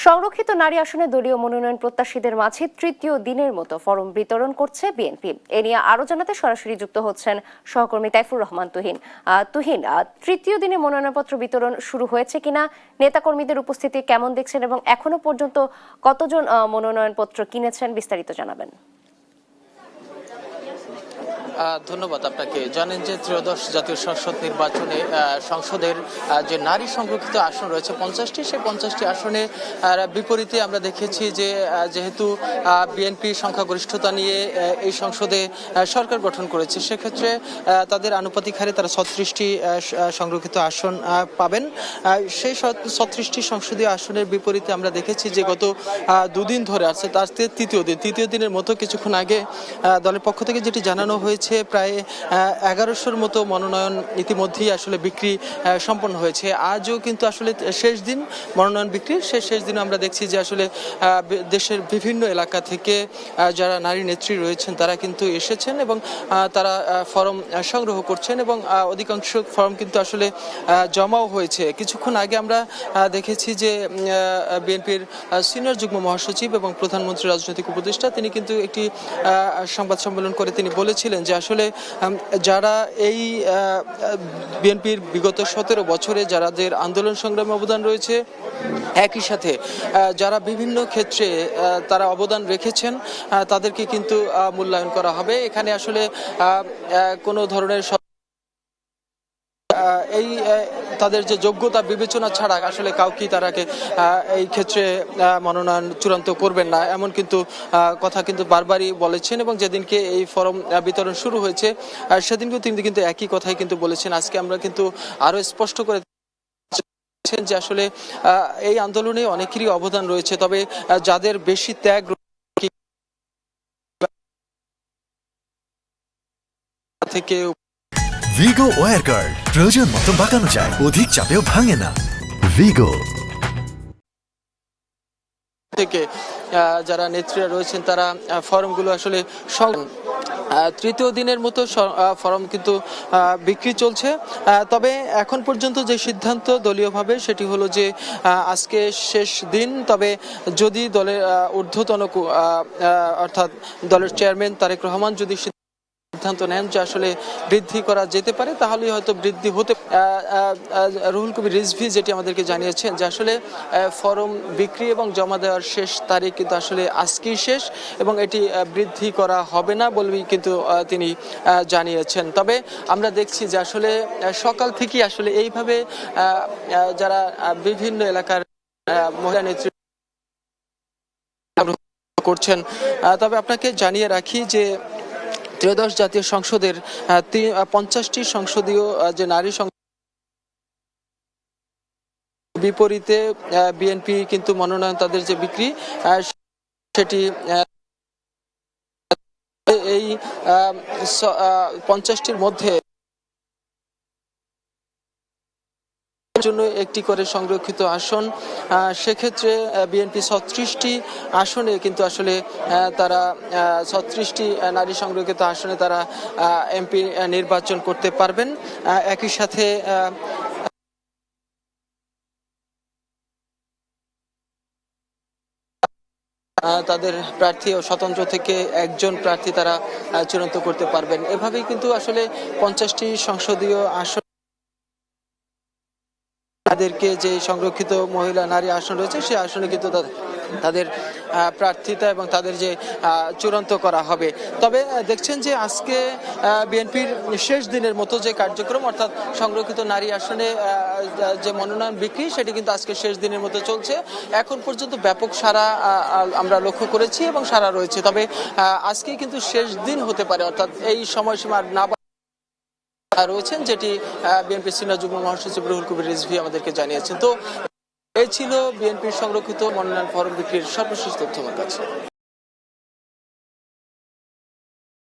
সংরক্ষিত নারী আসনে দলীয় মনোনয়ন প্রত্যাশীদের মাঝে তৃতীয় দিনের মতো ফরম বিতরণ করছে বিএনপি। এ নিয়ে আরো জানাতে সরাসরি যুক্ত হচ্ছেন সহকর্মী তাইফুর রহমান তুহিন। তৃতীয় দিনে মনোনয়নপত্র বিতরণ শুরু হয়েছে কিনা, নেতাকর্মীদের উপস্থিতি কেমন দেখছেন এবং এখনো পর্যন্ত কতজন মনোনয়নপত্র কিনেছেন, বিস্তারিত জানাবেন। ধন্যবাদ আপনাকে। জানেন যে ত্রয়োদশ জাতীয় সংসদ নির্বাচনে সংসদের যে নারী সংরক্ষিত আসন রয়েছে 50টি, সেই 50টি আসনে বিপরীতে আমরা দেখেছি যে যেহেতু বিএনপি সংখ্যাগরিষ্ঠতা নিয়ে এই সংসদে সরকার গঠন করেছে, সেক্ষেত্রে তাদের আনুপাতিক হারে তারা 36টি সংরক্ষিত আসন পাবেন। সেই 36টি সংসদীয় আসনের বিপরীতে আমরা দেখেছি যে গত দুদিন ধরে আছে, তার তৃতীয় দিনের মতো কিছুক্ষণ আগে দলের পক্ষ থেকে যেটি জানানো হয়েছে, প্রায় 1100-র মতো মনোনয়ন ইতিমধ্যেই আসলে বিক্রি সম্পন্ন হয়েছে। আজও কিন্তু আসলে শেষ দিন মনোনয়ন বিক্রির। শেষ দিনে আমরা দেখছি যে আসলে দেশের বিভিন্ন এলাকা থেকে যারা নারী নেত্রী রয়েছেন তারা কিন্তু এসেছেন এবং তারা ফরম সংগ্রহ করছেন এবং অধিকাংশ ফরম কিন্তু আসলে জমাও হয়েছে। কিছুক্ষণ আগে আমরা দেখেছি যে বিএনপির সিনিয়র যুগ্ম মহাসচিব এবং প্রধানমন্ত্রী রাজনৈতিক উপদেষ্টা তিনি কিন্তু একটি সংবাদ সম্মেলন করে তিনি বলেছিলেন যে আসলে যারা এই বিএনপির বিগত 17 বছরে যাদের আন্দোলন সংগ্রামে অবদান রয়েছে, একই সাথে যারা বিভিন্ন ক্ষেত্রে তারা অবদান রেখেছেন তাদেরকে কিন্তু মূল্যায়ন করা হবে। এখানে আসলে কোনো ধরনের এই তাদের যে যোগ্যতা বিবেচনা ছাড়া আসলে কাউকে তারাকে এই ক্ষেত্রে মনোনয়ন চূড়ান্ত করবেন না, এমন কিন্তু কথা কিন্তু বারবারই বলেছেন এবং যেদিনকে এই ফরম বিতরণ শুরু হয়েছে সেদিনকেও তিনি কিন্তু একই কথাই কিন্তু বলেছেন। আজকে আমরা কিন্তু আরো স্পষ্ট করে যে আসলে এই আন্দোলনে অনেকেরই অবদান রয়েছে, তবে যাদের বেশি ত্যাগ থেকে ভিগো ওয়্যার গার্ড প্রয়োজন মতো বাঁকানো যায়, অধিক চাপেও ভাঙে না। ভিগো থেকে যারা নেত্রীরা রয়েছেন তারা ফরমগুলো আসলে তৃতীয় দিনের মতো ফরম কিন্তু বিক্রি চলছে। তবে এখন পর্যন্ত যে সিদ্ধান্ত দলীয়ভাবে সেটি হলো যে আজকে শেষ দিন, তবে যদি দলের ঊর্ধ্বতন অর্থাৎ দলের চেয়ারম্যান তারেক রহমান যদি সিদ্ধান্ত নেন যে আসলে বৃদ্ধি করা যেতে পারে, তাহলেই হয়তো বৃদ্ধি হতে। রুহুল কবির রিজভী যেটি আমাদেরকে জানিয়েছেন যে আসলে ফরম বিক্রি এবং জমা দেওয়ার শেষ তারিখ কিন্তু আসলে আজকেই শেষ এবং এটি বৃদ্ধি করা হবে না বলেই কিন্তু তিনি জানিয়েছেন। তবে আমরা দেখছি যে আসলে সকাল থেকেই আসলে এইভাবে যারা বিভিন্ন এলাকার মহিলা নেত্রী করছেন। তবে আপনাকে জানিয়ে রাখি যে ত্রয়োদশ জাতীয় সংসদের 50টি সংসদীয় যে নারী বিপরীতে বিএনপি কিন্তু মনোনয়ন তাদের যে বিক্রি সেটি এই 50টির মধ্যে জন্য একটি করে সংরক্ষিত আসন। সেক্ষেত্রে বিএনপি 36টি আসনে কিন্তু আসলে তারা 36টি নারী সংরক্ষিত আসনে তারা এমপি নির্বাচন করতে পারবেন। একই সাথে তাদের প্রার্থী ও স্বতন্ত্র থেকে একজন প্রার্থী তারা চূড়ান্ত করতে পারবেন। এভাবেই কিন্তু আসলে 50টি সংসদীয় আসন তাদেরকে যে সংরক্ষিত মহিলা নারী আসন রয়েছে সেই আসনে কিন্তু তাদের প্রার্থিতা এবং তাদের যে চূড়ান্ত করা হবে। তবে দেখছেন যে আজকে বিএনপির শেষ দিনের মতো যে কার্যক্রম, অর্থাৎ সংরক্ষিত নারী আসনে যে মনোনয়ন বিক্রি সেটি কিন্তু আজকে শেষ দিনের মতো চলছে। এখন পর্যন্ত ব্যাপক সাড়া আমরা লক্ষ্য করেছি এবং সাড়া রয়েছে। তবে আজকে কিন্তু শেষ দিন হতে পারে, অর্থাৎ এই সময়সীমা না রয়েছেন, যেটি বিএনপি সিনিয়র যুগ্ম মহাসচিব রুহুল কবির রিজভী আমাদেরকে জানিয়েছেন। তো এই ছিল বিএনপির সংরক্ষিত মনোনয়ন ফরম বিক্রির সর্বশেষ তথ্য আমার কাছে।